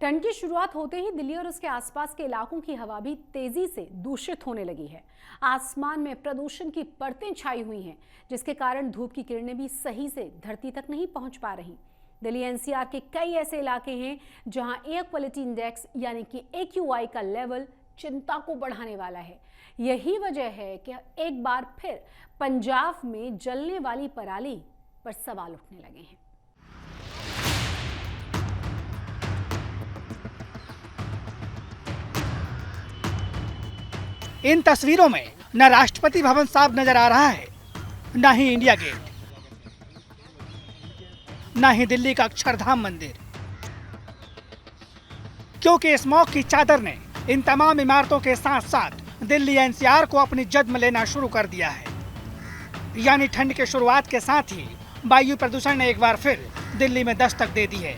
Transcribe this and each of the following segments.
ठंड की शुरुआत होते ही दिल्ली और उसके आसपास के इलाकों की हवा भी तेजी से दूषित होने लगी है। आसमान में प्रदूषण की परतें छाई हुई हैं, जिसके कारण धूप की किरणें भी सही से धरती तक नहीं पहुंच पा रही। दिल्ली एनसीआर के कई ऐसे इलाके हैं जहां एयर क्वालिटी इंडेक्स यानी कि AQI का लेवल चिंता को बढ़ाने वाला है। यही वजह है कि एक बार फिर पंजाब में जलने वाली पराली पर सवाल उठने लगे हैं। इन तस्वीरों में न राष्ट्रपति भवन साफ नजर आ रहा है, न ही इंडिया गेट, न ही दिल्ली का अक्षरधाम मंदिर, क्योंकि स्मॉग की चादर ने इन तमाम इमारतों के साथ साथ दिल्ली एनसीआर को अपनी जद में लेना शुरू कर दिया है। यानी ठंड के शुरुआत के साथ ही वायु प्रदूषण ने एक बार फिर दिल्ली में दस्तक दे दी है।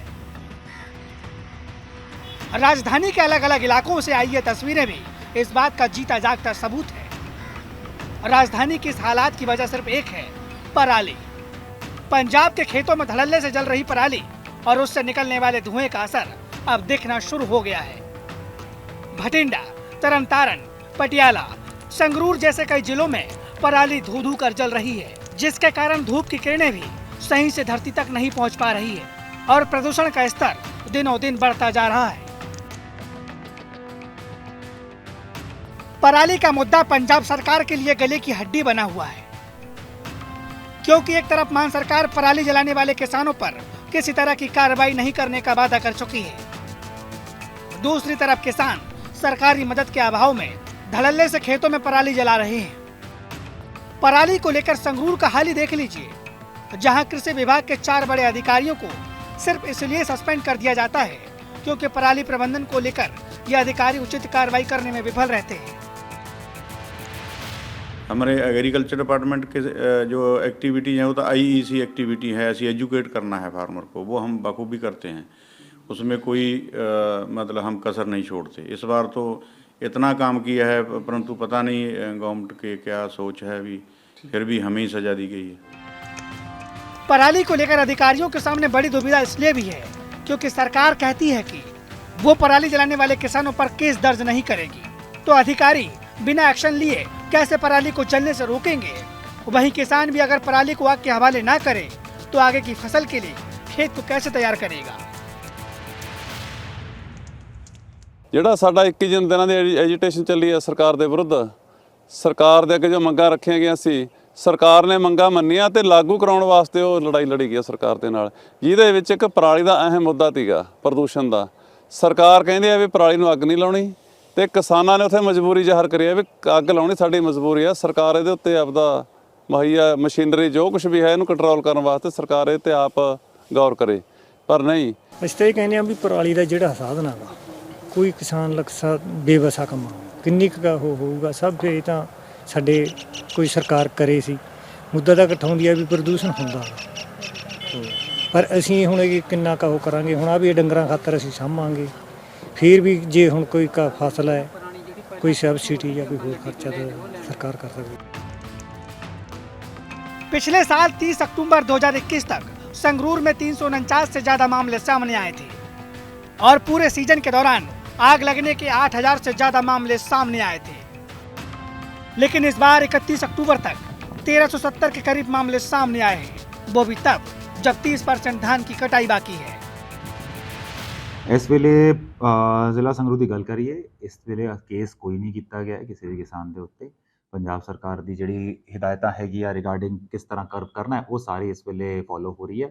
राजधानी के अलग अलग इलाकों से आई ये तस्वीरें भी इस बात का जीता जागता सबूत है। राजधानी की इस हालात की वजह सिर्फ एक है, पराली। पंजाब के खेतों में धड़ल्ले से जल रही पराली और उससे निकलने वाले धुएं का असर अब दिखना शुरू हो गया है। भटिंडा, तरनतारन, पटियाला, संगरूर जैसे कई जिलों में पराली धू धू कर जल रही है, जिसके कारण धूप की किरणें भी सही से धरती तक नहीं पहुंच पा रही है और प्रदूषण का स्तर दिनों दिन बढ़ता जा रहा है। पराली का मुद्दा पंजाब सरकार के लिए गले की हड्डी बना हुआ है, क्योंकि एक तरफ मान सरकार पराली जलाने वाले किसानों पर किसी तरह की कार्रवाई नहीं करने का वादा कर चुकी है, दूसरी तरफ किसान सरकारी मदद के अभाव में धड़ल्ले से खेतों में पराली जला रहे हैं। पराली को लेकर संगरूर का हाल ही देख लीजिए, जहां कृषि विभाग के 4 बड़े अधिकारियों को सिर्फ इसलिए सस्पेंड कर दिया जाता है क्योंकि पराली प्रबंधन को लेकर ये अधिकारी उचित कार्रवाई करने में विफल रहते हैं। हमारे एग्रीकल्चर डिपार्टमेंट के जो एक्टिविटी है वो तो IEC एक्टिविटी है, ऐसी एजुकेट करना है फार्मर को, वो हम बखूबी करते हैं, उसमें कोई मतलब हम कसर नहीं छोड़ते। इस बार तो इतना काम किया है, परंतु पता नहीं गवर्नमेंट के क्या सोच है, अभी फिर भी हमें ही सजा दी गई है। पराली को लेकर अधिकारियों के सामने बड़ी दुविधा इसलिए भी है क्योंकि सरकार कहती है कि वो पराली जलाने वाले किसानों पर केस दर्ज नहीं करेगी, तो अधिकारी बिना एक्शन लिए कैसे पराली को जलने से रोकेंगे? वहीं किसान भी अगर पराली को आग के हवाले ना करे तो आगे की फसल के लिए खेत को कैसे तैयार करेगा? ਜਿਹੜਾ ਸਾਡਾ 21 ਦਿਨਾਂ ਦੀ ਐਜੀਟੇਸ਼ਨ ਚੱਲੀ ਹੈ ਸਰਕਾਰ ਦੇ ਵਿਰੁੱਧ, ਸਰਕਾਰ ਦੇ ਅੱਗੇ ਜੋ ਮੰਗਾਂ ਰੱਖੀਆਂ ਗਈਆਂ ਸੀ, ਸਰਕਾਰ ਨੇ ਮੰਗਾਂ ਮੰਨੀਆਂ ਤੇ ਲਾਗੂ ਕਰਾਉਣ ਵਾਸਤੇ ਉਹ ਲੜਾਈ ਲੜੀ ਗਈ ਸਰਕਾਰ ਦੇ ਨਾਲ, ਜਿਹਦੇ ਵਿੱਚ ਇੱਕ ਪਰਾਲੀ ਦਾ ਅਹਿਮ ਮੁੱਦਾ ਸੀਗਾ ਪ੍ਰਦੂਸ਼ਣ ਦਾ। ਸਰਕਾਰ ਕਹਿੰਦੀ ਹੈ ਵੀ ਪਰਾਲੀ ਨੂੰ ਅੱਗ ਨਹੀਂ ਲਾਉਣੀ ਤੇ ਕਿਸਾਨਾਂ ਨੇ ਉੱਥੇ ਮਜਬੂਰੀ ਜ਼ਾਹਰ ਕਰੀ ਹੈ ਵੀ ਅੱਗ ਲਾਉਣੀ ਸਾਡੀ ਮਜਬੂਰੀ ਹੈ। ਸਰਕਾਰ ਇਹਦੇ ਉੱਤੇ ਆਪਦਾ ਮੁਹੱਈਆ ਮਸ਼ੀਨਰੀ ਜੋ ਕੁਝ ਵੀ ਹੈ ਇਹਨੂੰ ਕੰਟਰੋਲ ਕਰਨ ਵਾਸਤੇ ਸਰਕਾਰ ਇਹ ਤੇ ਆਪ ਗੌਰ ਕਰੇ, ਪਰ ਨਹੀਂ। ਅਸੀਂ ਤਾਂ ਇਹ ਕਹਿੰਦੇ ਹਾਂ ਵੀ ਪਰਾਲੀ ਦਾ ਜਿਹੜਾ ਸਾਧਨ ਹੈਗਾ ਕੋਈ ਕਿਸਾਨ ਲਕਸਾ ਬੇਵਸਾ ਕੰਮ ਕਿੰਨੀ ਕੁ ਹੋਊਗਾ, ਸਭ ਇਹ ਤਾਂ ਸਾਡੇ ਕੋਈ ਸਰਕਾਰ ਕਰੇ ਸੀ। ਮੁੱਦਾ ਤਾਂ ਇਕੱਠਾਉਂਦੀ ਆ ਵੀ ਪ੍ਰਦੂਸ਼ਣ ਹੁੰਦਾ, ਪਰ ਅਸੀਂ ਹੁਣ ਇਹ ਕਿੰਨਾ ਕੁ ਕਰਾਂਗੇ। ਹੁਣ ਆ ਵੀ ਡੰਗਰਾਂ ਖਾਤਰ ਅਸੀਂ ਸਾਂਭਾਂਗੇ, फिर भी जे हुण कोई का फसल है, कोई सब्सिडी या कोई होर खर्चा तो सरकार कर सकती। पिछले साल 30 अक्टूबर 2021 तक संगरूर में 349 से ज्यादा मामले सामने आए थे और पूरे सीजन के दौरान आग लगने के 8000 से ज्यादा मामले सामने आए थे। लेकिन इस बार 31 अक्टूबर तक 1370 के करीब मामले सामने आए हैं, वो भी तब जब 30% धान की कटाई बाकी है। इस वेले जिला संगरूर की गल करिए, इस वेले केस कोई नहीं किया गया है किसी भी किसान के उत्ते। पंजाब सरकार की जिहड़ी हिदायत हैगी रिगार्डिंग किस तरह कर्व करना है वो सारी इस वेले फॉलो हो रही है।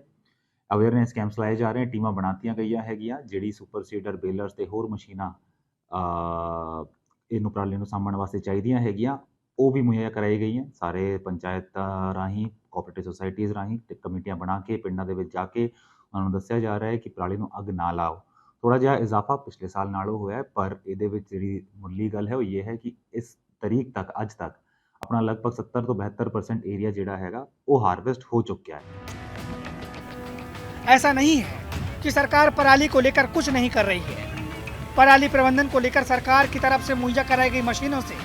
अवेयरनेस कैंप्स लाए जा रहे हैं, टीमां बनातियां गईयां हैगियां, जिहड़ी सुपर सीडर बेलर्स ते होर मशीनां इहनूं पराली नूं साਂਭਣ वास्ते चाहीदियां हैगियां वो भी मुहैया कराई गई हैं। सारे पंचायत राहीं कोऑपरेटिव सोसाइटीज़ राहीं कमेटियां बना के पिंडां दे विच जाके उन्हां नूं दस्सिया जा रहा है कि पराली नूं अग ना लाओ। थोड़ा जिहा इजाफा पिछले साल नालों होया है, पर इहदे विच जिहड़ी मुੱਢਲੀ गल है वो ये है कि इस तारीख तक अज तक अपना लगभग 70 तो 72% एरिया जिहड़ा हैगा वो हार्वेस्ट हो चुका है। ऐसा नहीं है कि सरकार पराली को लेकर कुछ नहीं कर रही है। पराली प्रबंधन को लेकर सरकार की तरफ से मुहैया कराई गई मशीनों से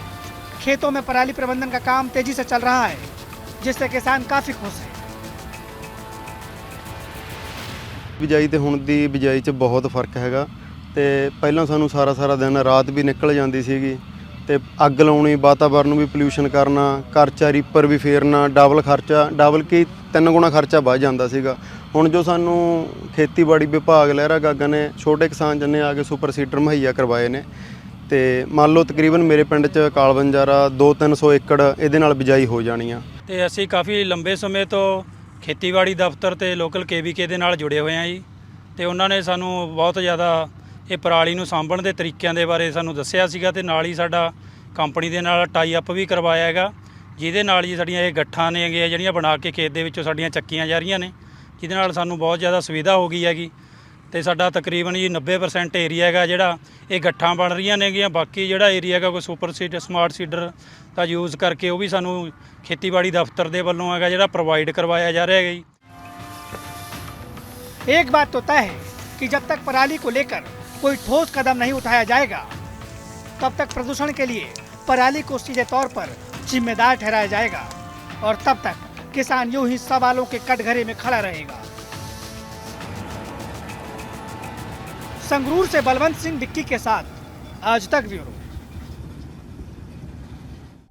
खेतों में पराली प्रबंधन का काम तेजी से चल रहा है, जिससे किसान काफी खुश है। ਬਿਜਾਈ ਤੇ ਹੁਣ ਦੀ ਬਿਜਾਈ 'ਚ ਬਹੁਤ ਫਰਕ ਹੈਗਾ। ਤੇ ਪਹਿਲਾਂ ਸਾਨੂੰ ਸਾਰਾ ਦਿਨ ਰਾਤ ਵੀ ਨਿਕਲ ਜਾਂਦੀ ਸੀਗੀ ਤੇ ਅੱਗ ਲਾਉਣੀ, ਵਾਤਾਵਰਨ ਨੂੰ ਵੀ ਪੋਲਿਊਸ਼ਨ ਕਰਨਾ, ਘਰ 'ਚ ਰੀਪਰ ਵੀ ਫੇਰਨਾ, ਡਬਲ ਖਰਚਾ, ਡਬਲ ਕੀ 3 ਗੁਣਾ ਖਰਚਾ ਵੱਧ ਜਾਂਦਾ ਸੀਗਾ। ਹੁਣ ਜੋ ਸਾਨੂੰ ਖੇਤੀਬਾੜੀ ਵਿਭਾਗ ਲਹਿਰਾ ਗਾਗਾ ਨੇ ਛੋਟੇ ਕਿਸਾਨ ਜੰਨੇ ਆ ਕੇ ਸੁਪਰ ਸੀਡਰ ਮੁਹੱਈਆ ਕਰਵਾਏ ਨੇ ਤੇ ਮੰਨ ਲਓ ਤਕਰੀਬਨ ਮੇਰੇ ਪਿੰਡ 'ਚ ਕਾਲਵੰਜਾਰਾ 200-300 ਏਕੜ ਇਹਦੇ ਨਾਲ ਬਿਜਾਈ ਹੋ ਜਾਣੀ ਆ। ਤੇ ਅਸੀਂ ਕਾਫੀ ਲੰਬੇ ਸਮੇਂ ਤੋਂ ਖੇਤੀਬਾੜੀ ਦਫ਼ਤਰ ਤੇ ਲੋਕਲ KVK ਦੇ ਨਾਲ ਜੁੜੇ ਹੋਏ ਹਾਂ ਜੀ, ਤੇ ਉਹਨਾਂ ਨੇ ਸਾਨੂੰ ਬਹੁਤ ਜ਼ਿਆਦਾ ਇਹ ਪਰਾਲੀ ਨੂੰ ਸਾਂਭਣ ਦੇ ਤਰੀਕਿਆਂ ਦੇ ਬਾਰੇ ਸਾਨੂੰ ਦੱਸਿਆ ਸੀਗਾ ਤੇ ਨਾਲ ਹੀ ਸਾਡਾ ਕੰਪਨੀ ਦੇ ਨਾਲ ਟਾਈ ਅਪ ਵੀ ਕਰਵਾਇਆ ਹੈਗਾ, ਜਿਹਦੇ ਨਾਲ ਜੀ ਸਾਡੀਆਂ ਇਹ ਗੱਠਾਂ ਨੇ ਜਿਹੜੀਆਂ ਬਣਾ ਕੇ ਖੇਤ ਦੇ ਵਿੱਚੋਂ ਸਾਡੀਆਂ ਚੱਕੀਆਂ ਜਾ ਰਹੀਆਂ ਨੇ, ਜਿਹਦੇ ਨਾਲ ਸਾਨੂੰ ਬਹੁਤ ਜ਼ਿਆਦਾ ਸੁਵਿਧਾ ਹੋ ਗਈ ਹੈਗੀ। ਤੇ ਸਾਡਾ ਤਕਰੀਬਨ ਜੀ 90% ਏਰੀਆ ਹੈਗਾ ਜਿਹੜਾ ਇਹ ਗੱਠਾਂ ਬਣ ਰਹੀਆਂ ਨੇਗੀਆਂ। ਬਾਕੀ ਜਿਹੜਾ ਏਰੀਆ ਹੈਗਾ ਕੋਈ ਸੁਪਰ ਸੀਡਰ, ਸਮਾਰਟ ਸੀਡਰ ਦਾ ਯੂਜ਼ ਕਰਕੇ ਉਹ ਵੀ ਸਾਨੂੰ ਖੇਤੀਬਾੜੀ ਦਫ਼ਤਰ ਦੇ ਵੱਲੋਂ ਹੈਗਾ ਜਿਹੜਾ ਪ੍ਰੋਵਾਈਡ ਕਰਵਾਇਆ ਜਾ ਰਿਹਾ ਹੈਗਾ ਜੀ। एक बात तो तय है कि जब तक पराली को लेकर कोई ठोस कदम नहीं उठाया जाएगा तब तक प्रदूषण के लिए पराली को सीधे तौर पर जिम्मेदार ठहराया जाएगा और तब तक किसान यूं ही सवालों के कटघरे में खड़ा रहेगा। संगरूर से बलवंत सिंह डिक्की के साथ आज तक ब्यूरो।